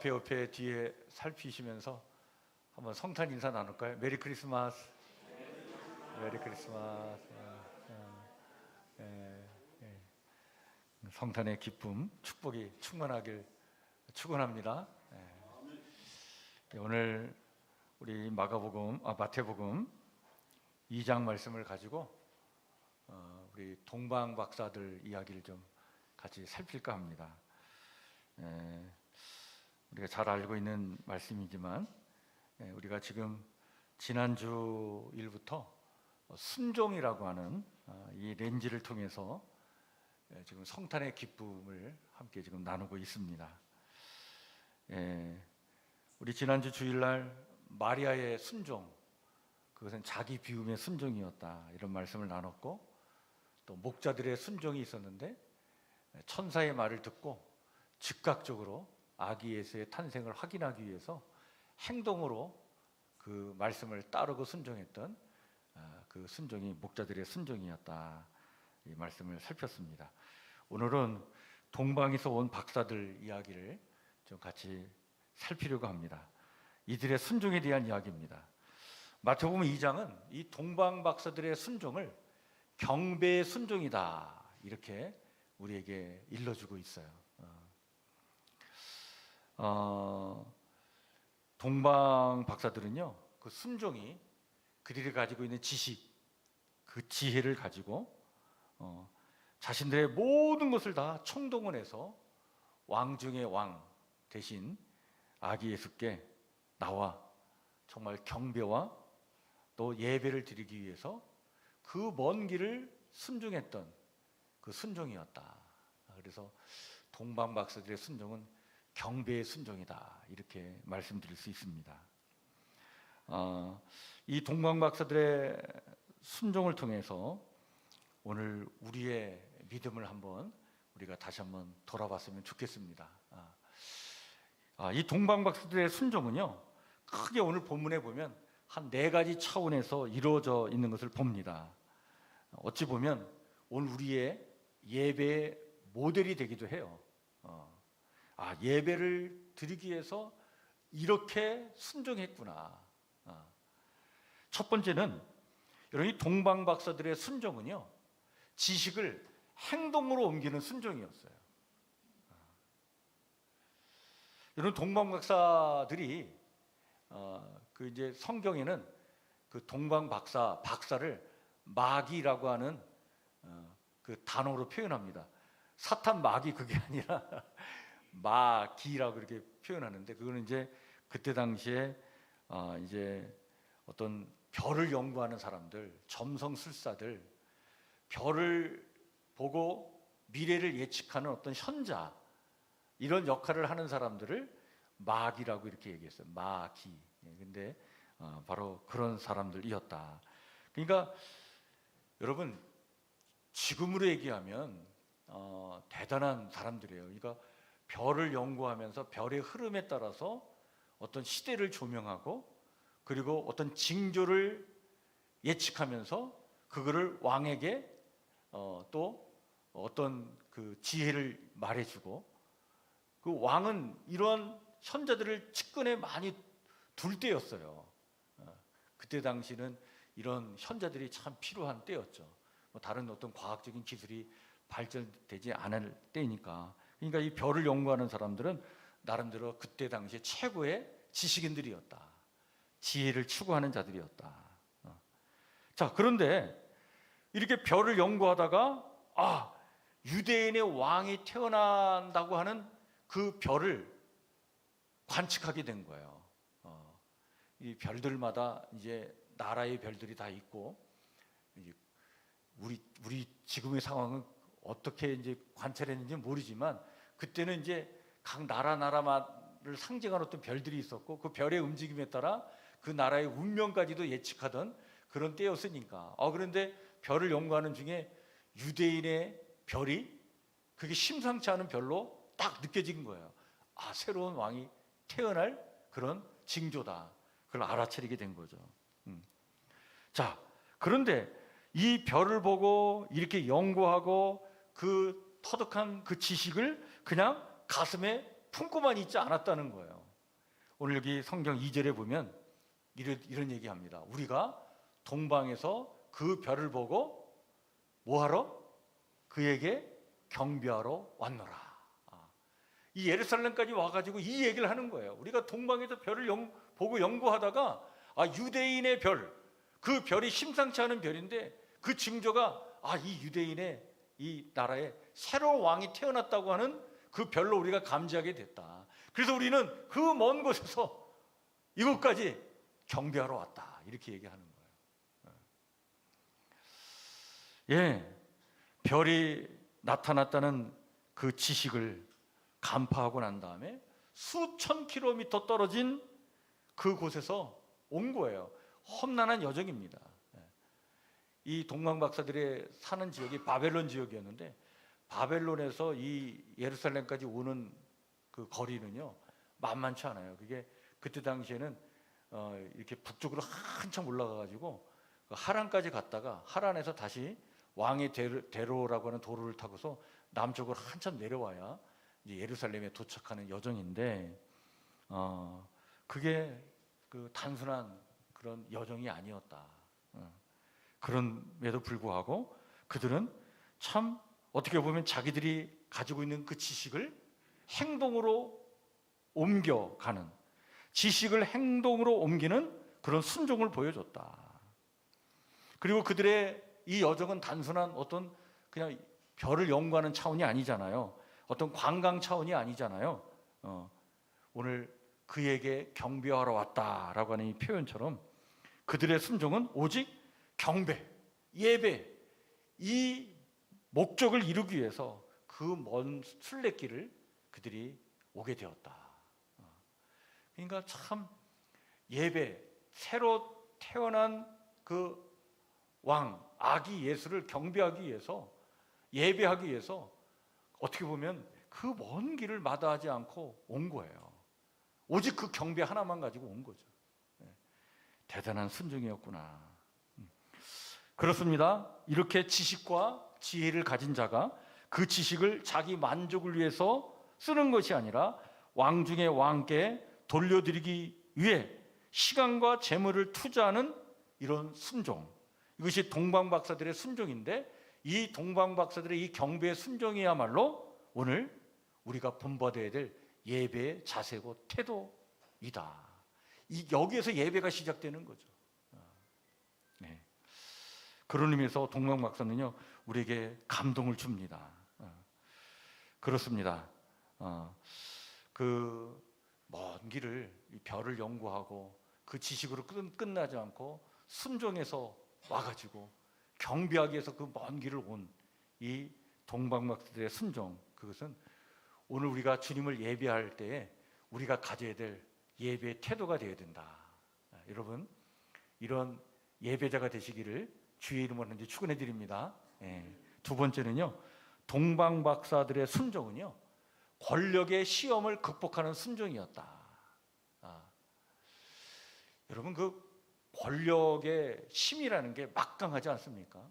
앞에 옆에 뒤에 살피시면서 한번 성탄 인사 나눌까요? 메리 크리스마스. 메리 크리스마스. 예, 예. 성탄의 기쁨, 축복이 충만하길 축원합니다. 예. 오늘 우리 마태복음 2장 말씀을 가지고 우리 동방 박사들 이야기를 좀 같이 살필까 합니다. 우리가 잘 알고 있는 말씀이지만 우리가 지금 지난주 일부터 순종이라고 하는 이 렌즈를 통해서 지금 성탄의 기쁨을 함께 지금 나누고 있습니다. 우리 지난주 주일날 마리아의 순종, 그것은 자기 비움의 순종이었다, 이런 말씀을 나눴고, 또 목자들의 순종이 있었는데 천사의 말을 듣고 즉각적으로 아기 예수의 탄생을 확인하기 위해서 행동으로 그 말씀을 따르고 순종했던 그 순종이 목자들의 순종이었다, 이 말씀을 살폈습니다. 오늘은 동방에서 온 박사들 이야기를 좀 같이 살피려고 합니다. 이들의 순종에 대한 이야기입니다. 마태복음 2장은 이 동방 박사들의 순종을 경배의 순종이다, 이렇게 우리에게 일러주고 있어요. 동방 박사들은요, 그 순종이 그들이 가지고 있는 지식, 그 지혜를 가지고 자신들의 모든 것을 다 총동원해서 왕 중의 왕 대신 아기 예수께 나와 정말 경배와 또 예배를 드리기 위해서 그 먼 길을 순종했던 그 순종이었다. 그래서 동방 박사들의 순종은 경배의 순종이다, 이렇게 말씀드릴 수 있습니다. 이 동방 박사들의 순종을 통해서 오늘 우리의 믿음을 한번 우리가 다시 한번 돌아봤으면 좋겠습니다. 이 동방 박사들의 순종은요, 크게 오늘 본문에 보면 한 4가지 차원에서 이루어져 있는 것을 봅니다. 어찌 보면 오늘 우리의 예배의 모델이 되기도 해요. 예배를 드리기 위해서 이렇게 순종했구나. 첫 번째는 여러분, 이 동방 박사들의 순종은요, 지식을 행동으로 옮기는 순종이었어요. 여러분, 동방 박사들이 그 이제 성경에는 그 동방 박사를 마귀라고 하는 그 단어로 표현합니다. 사탄 마귀, 그게 아니라 마귀라고 이렇게 표현하는데, 그거는 이제 그때 당시에 이제 어떤 별을 연구하는 사람들, 점성술사들, 별을 보고 미래를 예측하는 어떤 현자, 이런 역할을 하는 사람들을 마귀라고 이렇게 얘기했어요. 마귀. 근데 바로 그런 사람들이었다. 그러니까 여러분, 지금으로 얘기하면 대단한 사람들이에요. 그러니까 별을 연구하면서 별의 흐름에 따라서 어떤 시대를 조명하고, 그리고 어떤 징조를 예측하면서 그거를 왕에게 또 어떤 그 지혜를 말해주고, 그 왕은 이러한 현자들을 측근에 많이 둘 때였어요. 그때 당시는 이런 현자들이 참 필요한 때였죠. 다른 어떤 과학적인 기술이 발전되지 않을 때니까. 그러니까 이 별을 연구하는 사람들은 나름대로 그때 당시에 최고의 지식인들이었다, 지혜를 추구하는 자들이었다. 자, 그런데 이렇게 별을 연구하다가 유대인의 왕이 태어난다고 하는 그 별을 관측하게 된 거예요. 이 별들마다 이제 나라의 별들이 다 있고, 이제 우리 지금의 상황은 어떻게 이제 관찰했는지 모르지만, 그때는 이제 각 나라를 상징하는 어떤 별들이 있었고, 그 별의 움직임에 따라 그 나라의 운명까지도 예측하던 그런 때였으니까. 그런데 별을 연구하는 중에 유대인의 별이 그게 심상치 않은 별로 딱 느껴진 거예요. 새로운 왕이 태어날 그런 징조다. 그걸 알아차리게 된 거죠. 자, 그런데 이 별을 보고 이렇게 연구하고 그 터득한 그 지식을 그냥 가슴에 품고만 있지 않았다는 거예요. 오늘 여기 성경 2절에 보면 이런 얘기합니다. 우리가 동방에서 그 별을 보고 뭐하러? 그에게 경배하러 왔노라. 이 예루살렘까지 와가지고 이 얘기를 하는 거예요. 우리가 동방에서 별을 보고 연구하다가 유대인의 별, 그 별이 심상치 않은 별인데 그 징조가 이 유대인의 이 나라에 새로운 왕이 태어났다고 하는 그 별로 우리가 감지하게 됐다. 그래서 우리는 그 먼 곳에서 이곳까지 경배하러 왔다. 이렇게 얘기하는 거예요. 예, 별이 나타났다는 그 지식을 간파하고 난 다음에 수천 킬로미터 떨어진 그곳에서 온 거예요. 험난한 여정입니다. 이 동방 박사들의 사는 지역이 바벨론 지역이었는데 바벨론에서 이 예루살렘까지 오는 그 거리는요 만만치 않아요. 그게 그때 당시에는 이렇게 북쪽으로 한참 올라가가지고 하란까지 갔다가 하란에서 다시 왕의 대로라고 하는 도로를 타고서 남쪽으로 한참 내려와야 이제 예루살렘에 도착하는 여정인데 그게 그 단순한 그런 여정이 아니었다. 그럼에도 불구하고 그들은 참 어떻게 보면 자기들이 가지고 있는 그 지식을 행동으로 옮겨가는, 지식을 행동으로 옮기는 그런 순종을 보여줬다. 그리고 그들의 이 여정은 단순한 어떤 그냥 별을 연구하는 차원이 아니잖아요. 어떤 관광 차원이 아니잖아요. 오늘 그에게 경배하러 왔다라고 하는 이 표현처럼 그들의 순종은 오직 경배, 예배, 이 목적을 이루기 위해서 그 먼 순례길을 그들이 오게 되었다. 그러니까 참 예배, 새로 태어난 그 왕, 아기 예수를 경배하기 위해서, 예배하기 위해서 어떻게 보면 그 먼 길을 마다하지 않고 온 거예요. 오직 그 경배 하나만 가지고 온 거죠. 대단한 순종이었구나. 그렇습니다. 이렇게 지식과 지혜를 가진 자가 그 지식을 자기 만족을 위해서 쓰는 것이 아니라 왕 중의 왕께 돌려드리기 위해 시간과 재물을 투자하는 이런 순종, 이것이 동방박사들의 순종인데 이 동방박사들의 이 경배의 순종이야말로 오늘 우리가 본받아야 될 예배의 자세고 태도이다. 여기에서 예배가 시작되는 거죠. 네. 그런 의미에서 동방박사는요 우리에게 감동을 줍니다. 그렇습니다. 그 먼 길을 별을 연구하고 그 지식으로 끝나지 않고 순종해서 와가지고 경배하기 위해서 그 먼 길을 온 이 동방박사들의 순종, 그것은 오늘 우리가 주님을 예배할 때에 우리가 가져야 될 예배의 태도가 되어야 된다. 여러분 이런 예배자가 되시기를 주의 이름으로 축원해 드립니다. 두 번째는요, 동방박사들의 순종은요 권력의 시험을 극복하는 순종이었다. 여러분 그 권력의 힘이라는 게 막강하지 않습니까?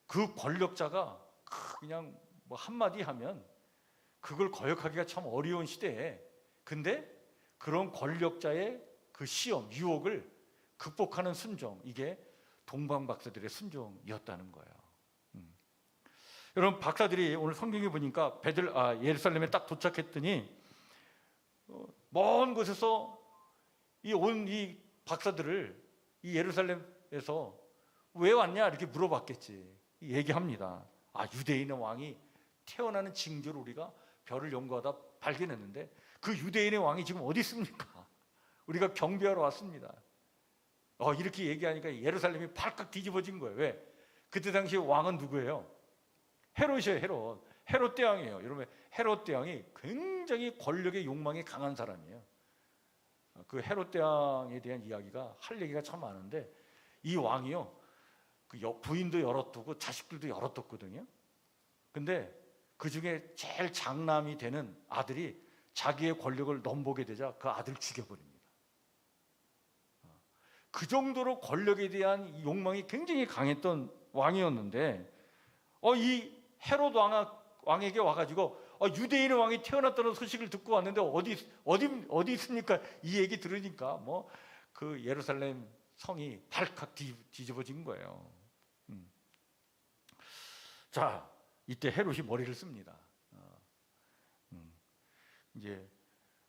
그 권력자가 그냥 뭐 한마디 하면 그걸 거역하기가 참 어려운 시대에, 근데 그런 권력자의 그 시험, 유혹을 극복하는 순종, 이게 동방박사들의 순종이었다는 거예요. 여러분 박사들이 오늘 성경에 보니까 예루살렘에 딱 도착했더니 먼 곳에서 이 박사들을 이 예루살렘에서 왜 왔냐 이렇게 물어봤겠지. 얘기합니다. 유대인의 왕이 태어나는 징조를 우리가 별을 연구하다 발견했는데 그 유대인의 왕이 지금 어디 있습니까? 우리가 경배하러 왔습니다. 이렇게 얘기하니까 예루살렘이 발칵 뒤집어진 거예요. 왜? 그때 당시 왕은 누구예요? 헤롯이에요. 헤롯 대왕이에요. 여러분 헤롯 대왕이 굉장히 권력의 욕망이 강한 사람이에요. 그 헤롯 대왕에 대한 이야기가 할 얘기가 참 많은데 이 왕이요 그 부인도 여럿 두고 자식들도 여럿 뒀거든요. 근데 그 중에 제일 장남이 되는 아들이 자기의 권력을 넘보게 되자 그 아들 죽여버립니다. 그 정도로 권력에 대한 욕망이 굉장히 강했던 왕이었는데 이 헤롯 왕에게 와가지고 유대인의 왕이 태어났다는 소식을 듣고 왔는데 어디 있습니까? 이 얘기 들으니까 뭐 그 예루살렘 성이 발칵 뒤집어진 거예요. 자, 이때 헤롯이 머리를 씁니다. 이제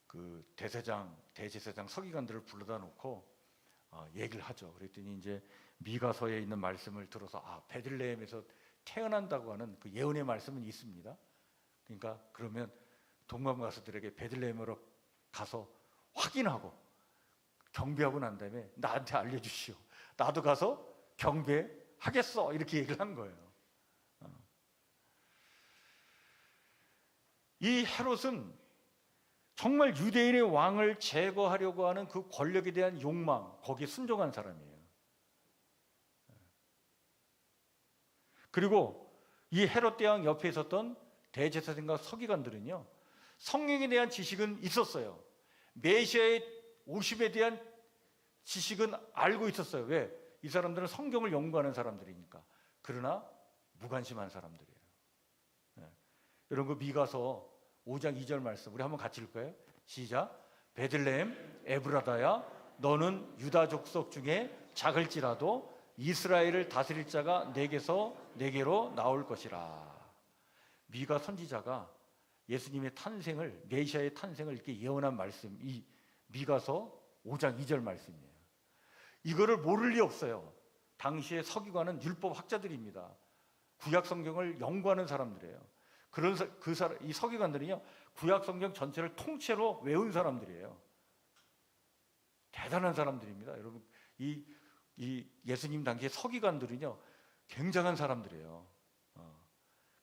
그 대제사장 서기관들을 불러다 놓고 얘기를 하죠. 그랬더니 이제 미가서에 있는 말씀을 들어서 베들레헴에서 태어난다고 하는 그 예언의 말씀은 있습니다. 그러니까 그러면 동방가수들에게 베들레헴으로 가서 확인하고 경배하고 난 다음에 나한테 알려주시오. 나도 가서 경배하겠어. 이렇게 얘기를 한 거예요. 이 헤롯은 정말 유대인의 왕을 제거하려고 하는 그 권력에 대한 욕망, 거기에 순종한 사람이에요. 그리고 이 헤롯 대왕 옆에 있었던 대제사장과 서기관들은요, 성령에 대한 지식은 있었어요. 메시아의 오심에 대한 지식은 알고 있었어요. 왜? 이 사람들은 성경을 연구하는 사람들이니까. 그러나 무관심한 사람들이에요. 여러분 그 미가서 5장 2절 말씀 우리 한번 같이 읽을까요? 시작. 베들레헴 에브라다야 너는 유다 족속 중에 작을지라도 이스라엘을 다스릴 자가 내게로 나올 것이라. 미가 선지자가 예수님의 탄생을, 메시아의 탄생을 이렇게 예언한 말씀, 이 미가서 5장 2절 말씀이에요. 이거를 모를 리 없어요. 당시의 서기관은 율법 학자들입니다. 구약 성경을 연구하는 사람들이에요. 이 서기관들은요, 구약 성경 전체를 통째로 외운 사람들이에요. 대단한 사람들입니다. 여러분, 이 예수님 당시의 서기관들은요, 굉장한 사람들이에요.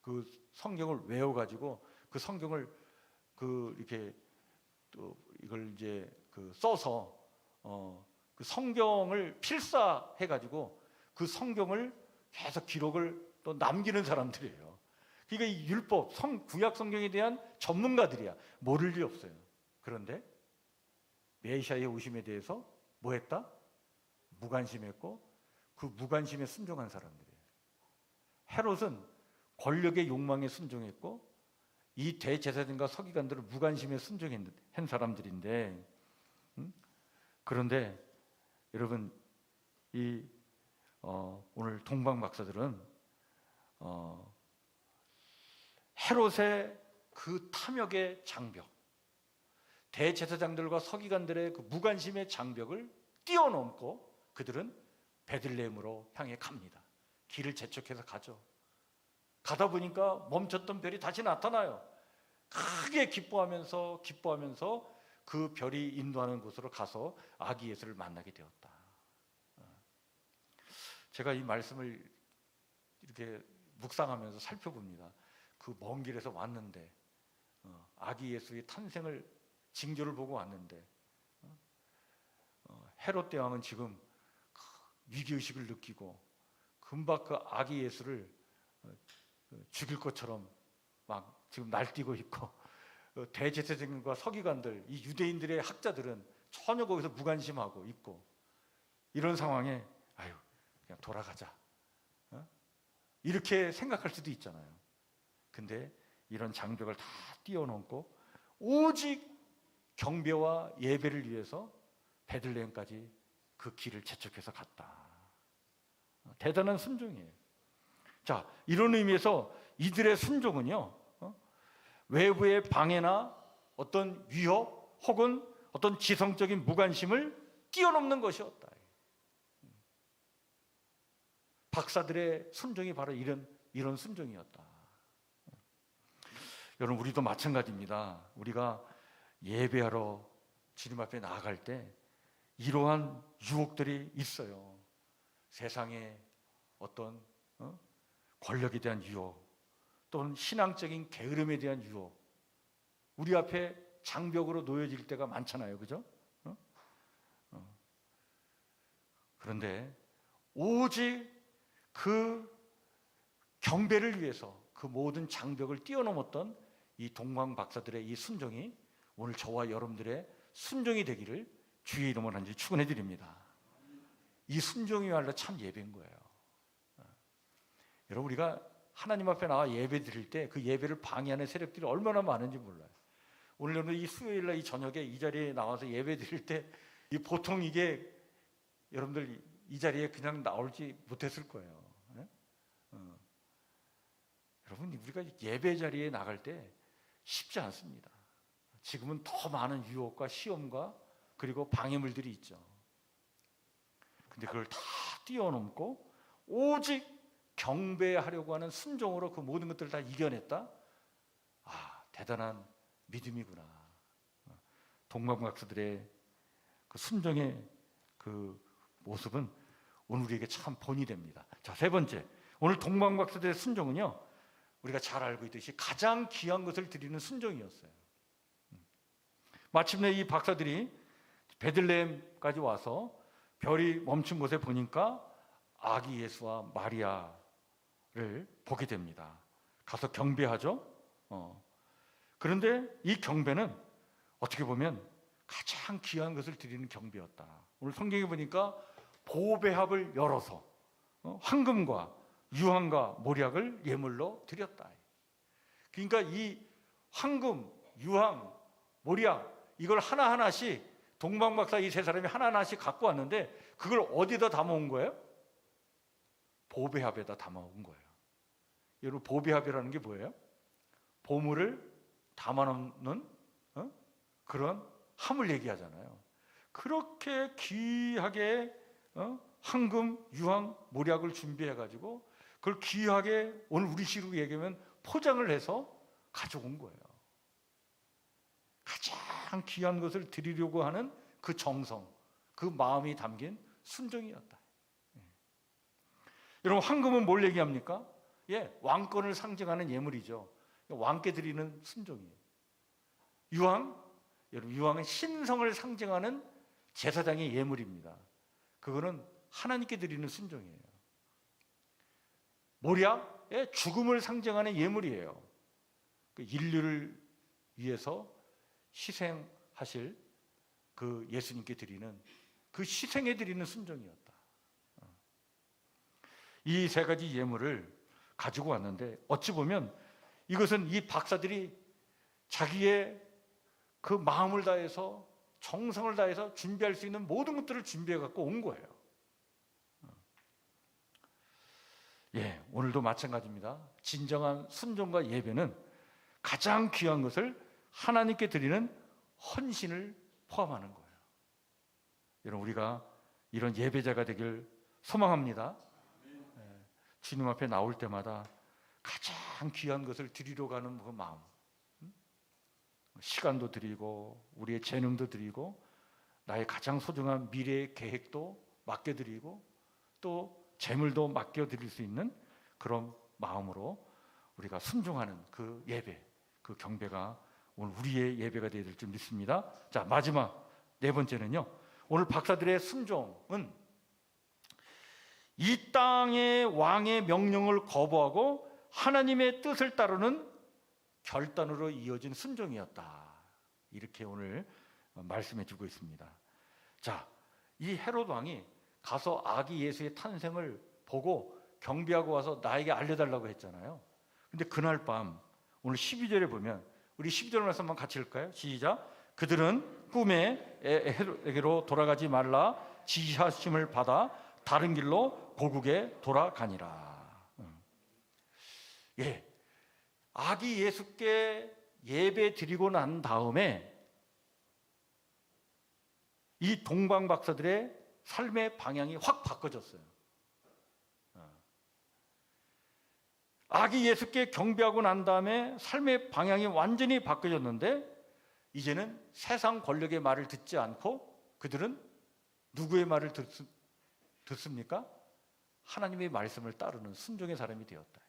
그 성경을 외워가지고 그 성경을 이렇게 또 이걸 이제 써서 그 성경을 필사해가지고 그 성경을 계속 기록을 또 남기는 사람들이에요. 그러니까 이 율법, 구약 성경에 대한 전문가들이야. 모를 리 없어요. 그런데 메시아의 오심에 대해서 뭐 했다? 무관심했고 그 무관심에 순종한 사람들이에요. 헤롯은 권력의 욕망에 순종했고 이 대제사장과 서기관들은 무관심에 순종한 사람들인데, 그런데 여러분 오늘 동방 박사들은 헤롯의 그 탐욕의 장벽, 대제사장들과 서기관들의 그 무관심의 장벽을 뛰어넘고 그들은 베들레헴으로 향해 갑니다. 길을 재촉해서 가죠. 가다 보니까 멈췄던 별이 다시 나타나요. 크게 기뻐하면서 그 별이 인도하는 곳으로 가서 아기 예수를 만나게 되었다. 제가 이 말씀을 이렇게 묵상하면서 살펴봅니다. 그 먼 길에서 왔는데 아기 예수의 탄생을 징조를 보고 왔는데 헤롯 대왕은 지금 위기의식을 느끼고 금방 그 아기 예수를 죽일 것처럼 막 지금 날뛰고 있고, 대제사장과 서기관들, 이 유대인들의 학자들은 전혀 거기서 무관심하고 있고, 이런 상황에 그냥 돌아가자 이렇게 생각할 수도 있잖아요. 근데 이런 장벽을 다 뛰어넘고 오직 경배와 예배를 위해서 베들레헴까지 그 길을 재촉해서 갔다. 대단한 순종이에요. 자, 이런 의미에서 이들의 순종은요, 외부의 방해나 어떤 위협 혹은 어떤 지성적인 무관심을 뛰어넘는 것이었다. 박사들의 순종이 바로 이런 순종이었다. 여러분, 우리도 마찬가지입니다. 우리가 예배하러 주님 앞에 나아갈 때 이러한 유혹들이 있어요. 세상의 어떤 권력에 대한 유혹, 또는 신앙적인 게으름에 대한 유혹, 우리 앞에 장벽으로 놓여질 때가 많잖아요. 그죠? 그런데 오직 그 경배를 위해서 그 모든 장벽을 뛰어넘었던 이 동방 박사들의 이 순종이 오늘 저와 여러분들의 순종이 되기를 주의 이름으로 한지 축원해 드립니다. 이 순종이야말로 참 예배인 거예요. 여러분, 우리가 하나님 앞에 나와 예배 드릴 때 그 예배를 방해하는 세력들이 얼마나 많은지 몰라요. 오늘은 이 수요일날 이 저녁에 이 자리에 나와서 예배 드릴 때 이 보통 이게 여러분들 이 자리에 그냥 나올지 못했을 거예요. 네? 여러분, 우리가 예배 자리에 나갈 때 쉽지 않습니다. 지금은 더 많은 유혹과 시험과 그리고 방해물들이 있죠. 근데 그걸 다 뛰어넘고 오직 경배하려고 하는 순종으로 그 모든 것들을 다 이겨냈다. 아, 대단한 믿음이구나. 동방박사들의 그 순종의 그 모습은 오늘 우리에게 참 본이 됩니다. 자, 세 번째, 오늘 동방박사들의 순종은요, 우리가 잘 알고 있듯이 가장 귀한 것을 드리는 순종이었어요. 마침내 이 박사들이 베들레헴까지 와서 별이 멈춘 곳에 보니까 아기 예수와 마리아를 보게 됩니다. 가서 경배하죠. 그런데 이 경배는 어떻게 보면 가장 귀한 것을 드리는 경배였다. 오늘 성경에 보니까 보배합을 열어서 황금과 유황과 모략을 예물로 드렸다. 그러니까 이 황금, 유황, 모략 이걸 하나하나씩 동방박사 이 세 사람이 하나하나씩 갖고 왔는데 그걸 어디다 담아온 거예요? 보배합에다 담아온 거예요. 여러분, 보배합이라는 게 뭐예요? 보물을 담아놓는 그런 함을 얘기하잖아요. 그렇게 귀하게 황금, 유황, 모략을 준비해가지고 그걸 귀하게 오늘 우리 식으로 얘기하면 포장을 해서 가져온 거예요. 가장 귀한 것을 드리려고 하는 그 정성, 그 마음이 담긴 순종이었다. 여러분, 황금은 뭘 얘기합니까? 왕권을 상징하는 예물이죠. 왕께 드리는 순종이에요. 유황, 여러분, 유황은 신성을 상징하는 제사장의 예물입니다. 그거는 하나님께 드리는 순종이에요. 모략, 죽음을 상징하는 예물이에요. 그 인류를 위해서 희생하실 그 예수님께 드리는 그 희생에 드리는 순종이었다. 이 세 가지 예물을 가지고 왔는데 어찌 보면 이것은 이 박사들이 자기의 그 마음을 다해서 정성을 다해서 준비할 수 있는 모든 것들을 준비해 갖고 온 거예요. 오늘도 마찬가지입니다. 진정한 순종과 예배는 가장 귀한 것을 하나님께 드리는 헌신을 포함하는 거예요. 여러분, 우리가 이런 예배자가 되길 소망합니다. 주님 앞에 나올 때마다 가장 귀한 것을 드리러 가는 그 마음, 시간도 드리고 우리의 재능도 드리고 나의 가장 소중한 미래의 계획도 맡겨드리고 또 재물도 맡겨드릴 수 있는 그런 마음으로 우리가 순종하는 그 예배, 그 경배가 오늘 우리의 예배가 되어야 될 줄 믿습니다. 자, 마지막 네 번째는요, 오늘 박사들의 순종은 이 땅의 왕의 명령을 거부하고 하나님의 뜻을 따르는 결단으로 이어진 순종이었다. 이렇게 오늘 말씀해 주고 있습니다. 자, 이 헤롯 왕이 가서 아기 예수의 탄생을 보고 경배하고 와서 나에게 알려달라고 했잖아요. 근데 그날 밤 오늘 12절에 보면 우리 12절 말씀 한번 같이 읽을까요? 시작. 그들은 꿈에 헤롯에게로 돌아가지 말라 지시하심을 받아 다른 길로 고국에 돌아가니라. 아기 예수께 예배 드리고 난 다음에 이 동방 박사들의 삶의 방향이 확 바꿔졌어요. 아기 예수께 경배하고 난 다음에 삶의 방향이 완전히 바뀌어졌는데 이제는 세상 권력의 말을 듣지 않고 그들은 누구의 말을 듣습니까? 하나님의 말씀을 따르는 순종의 사람이 되었다.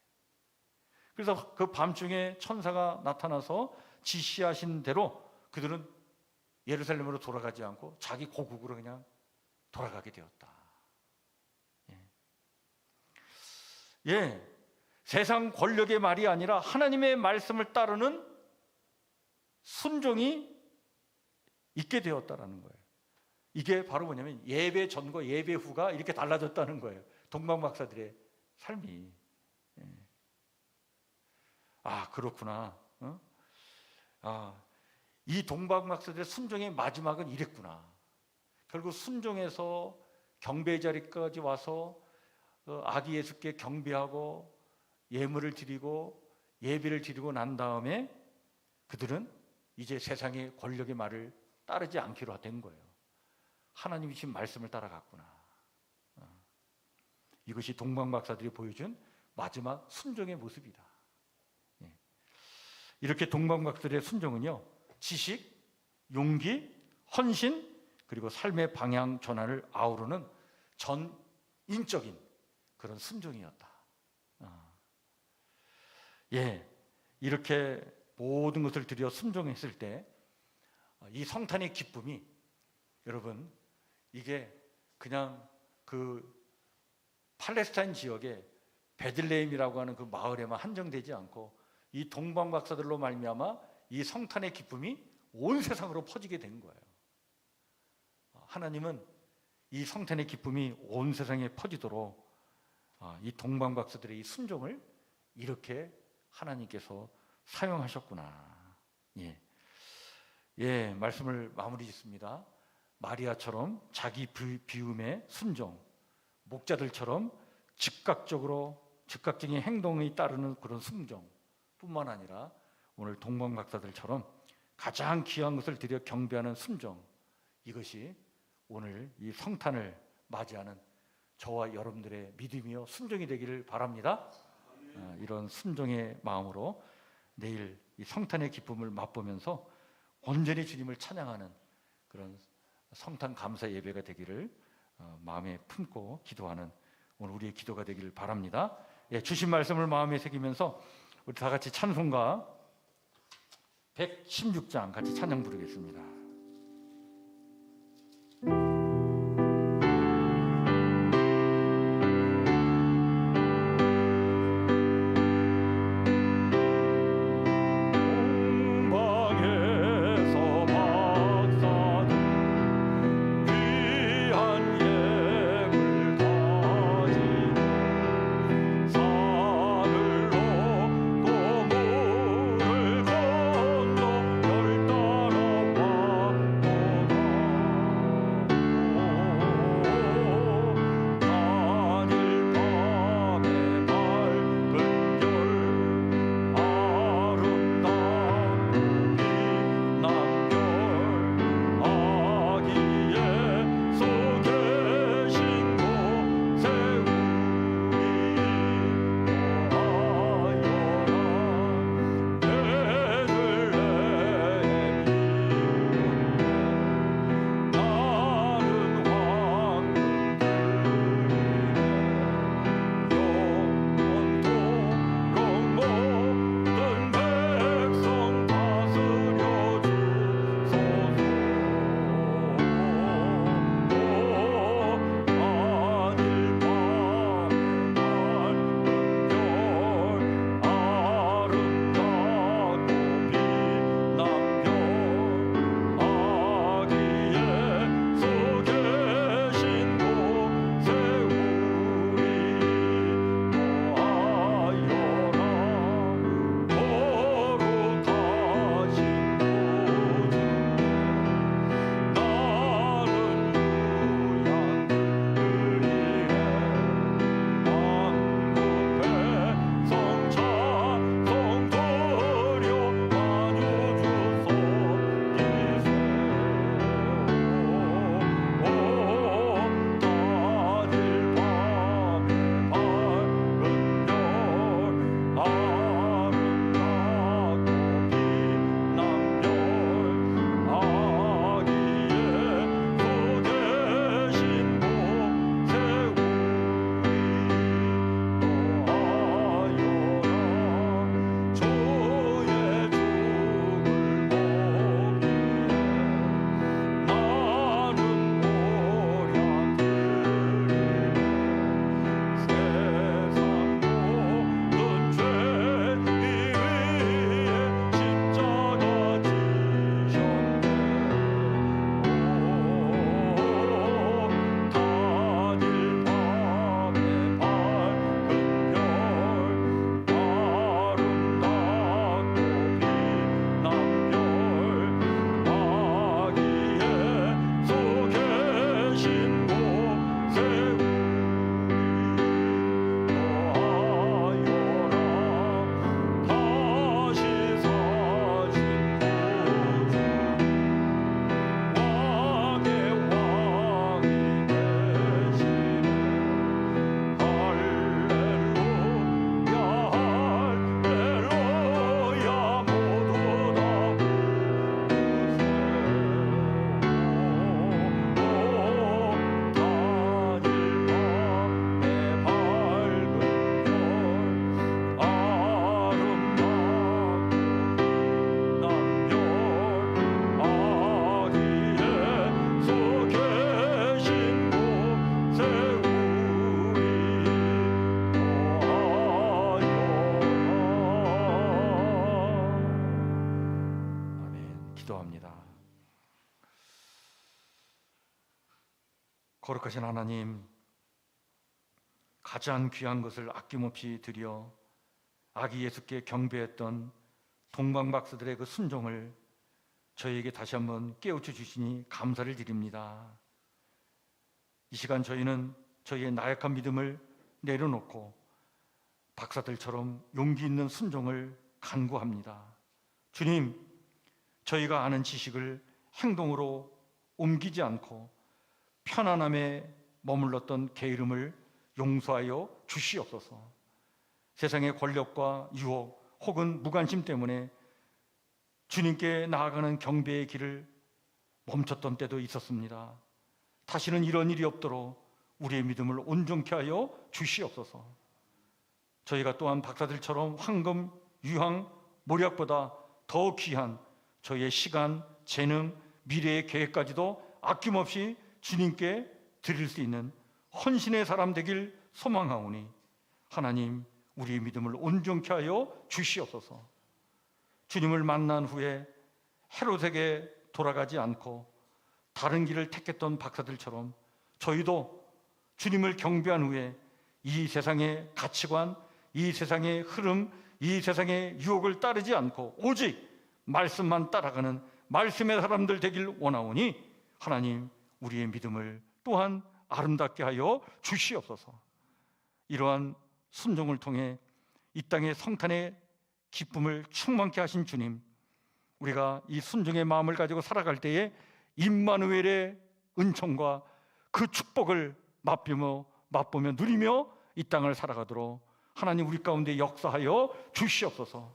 그래서 그 밤중에 천사가 나타나서 지시하신 대로 그들은 예루살렘으로 돌아가지 않고 자기 고국으로 그냥 돌아가게 되었다. 세상 권력의 말이 아니라 하나님의 말씀을 따르는 순종이 있게 되었다라는 거예요. 이게 바로 뭐냐면 예배 전과 예배 후가 이렇게 달라졌다는 거예요. 동방 박사들의 삶이. 아, 그렇구나. 어? 아, 이 동방박사들의 순종의 마지막은 이랬구나. 결국 순종해서 경배의 자리까지 와서 아기 예수께 경배하고 예물을 드리고 예배를 드리고 난 다음에 그들은 이제 세상의 권력의 말을 따르지 않기로 된 거예요. 하나님이 주신 말씀을 따라갔구나. 이것이 동방박사들이 보여준 마지막 순종의 모습이다. 이렇게 동방박사들의 순종은요, 지식, 용기, 헌신, 그리고 삶의 방향 전환을 아우르는 전인적인 그런 순종이었다. 이렇게 모든 것을 들여 순종했을 때 이 성탄의 기쁨이, 여러분, 이게 그냥 그 팔레스타인 지역의 베들레헴이라고 하는 그 마을에만 한정되지 않고 이 동방박사들로 말미암아 이 성탄의 기쁨이 온 세상으로 퍼지게 된 거예요. 하나님은 이 성탄의 기쁨이 온 세상에 퍼지도록 이 동방박사들의 이 순종을 이렇게 하나님께서 사용하셨구나. 말씀을 마무리 짓습니다. 마리아처럼 자기 비움의 순종, 목자들처럼 즉각적인 행동이 따르는 그런 순종 뿐만 아니라 오늘 동방박사들처럼 가장 귀한 것을 드려 경배하는 순종, 이것이 오늘 이 성탄을 맞이하는 저와 여러분들의 믿음이요 순종이 되기를 바랍니다. 이런 순종의 마음으로 내일 이 성탄의 기쁨을 맛보면서 온전히 주님을 찬양하는 그런 성탄 감사 예배가 되기를 마음에 품고 기도하는 오늘 우리의 기도가 되기를 바랍니다. 주신 말씀을 마음에 새기면서 우리 다 같이 찬송가 116장 같이 찬양 부르겠습니다. 산을 넘고 물을 건너 별 따라 거룩하신 하나님, 가장 귀한 것을 아낌없이 드려 아기 예수께 경배했던 동방박사들의 그 순종을 저희에게 다시 한번 깨우쳐 주시니 감사를 드립니다. 이 시간 저희는 저희의 나약한 믿음을 내려놓고 박사들처럼 용기 있는 순종을 간구합니다. 주님, 저희가 아는 지식을 행동으로 옮기지 않고 편안함에 머물렀던 게으름을 용서하여 주시옵소서. 세상의 권력과 유혹 혹은 무관심 때문에 주님께 나아가는 경배의 길을 멈췄던 때도 있었습니다. 다시는 이런 일이 없도록 우리의 믿음을 온전케 하여 주시옵소서. 저희가 또한 박사들처럼 황금, 유황, 모략보다 더 귀한 저희의 시간, 재능, 미래의 계획까지도 아낌없이 주님께 드릴 수 있는 헌신의 사람 되길 소망하오니 하나님, 우리의 믿음을 온전케 하여 주시옵소서. 주님을 만난 후에 헤롯에게 돌아가지 않고 다른 길을 택했던 박사들처럼 저희도 주님을 경배한 후에 이 세상의 가치관, 이 세상의 흐름, 이 세상의 유혹을 따르지 않고 오직 말씀만 따라가는 말씀의 사람들 되길 원하오니 하나님, 우리의 믿음을 또한 아름답게 하여 주시옵소서. 이러한 순종을 통해 이 땅의 성탄의 기쁨을 충만케 하신 주님, 우리가 이 순종의 마음을 가지고 살아갈 때에 임마누엘의 은총과 그 축복을 맛보며 누리며 이 땅을 살아가도록 하나님 우리 가운데 역사하여 주시옵소서.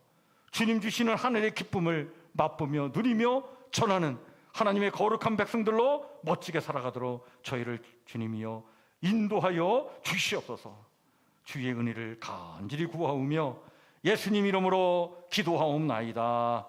주님 주시는 하늘의 기쁨을 맛보며 누리며 전하는 하나님의 거룩한 백성들로 멋지게 살아가도록 저희를 주님이여 인도하여 주시옵소서. 주의 은혜를 간절히 구하오며 예수님 이름으로 기도하옵나이다.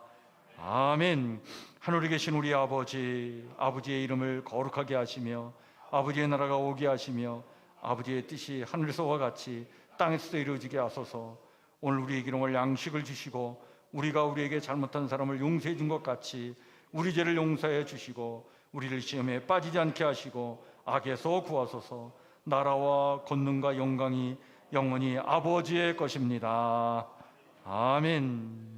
아멘. 하늘에 계신 우리 아버지, 아버지의 이름을 거룩하게 하시며 아버지의 나라가 오게 하시며 아버지의 뜻이 하늘에서와 같이 땅에서도 이루어지게 하소서. 오늘 우리에게 일용할 양식을 주시고 우리가 우리에게 잘못한 사람을 용서해 준 것 같이 우리 죄를 용서해 주시고 우리를 시험에 빠지지 않게 하시고 악에서 구하소서. 나라와 권능과 영광이 영원히 아버지의 것입니다. 아멘.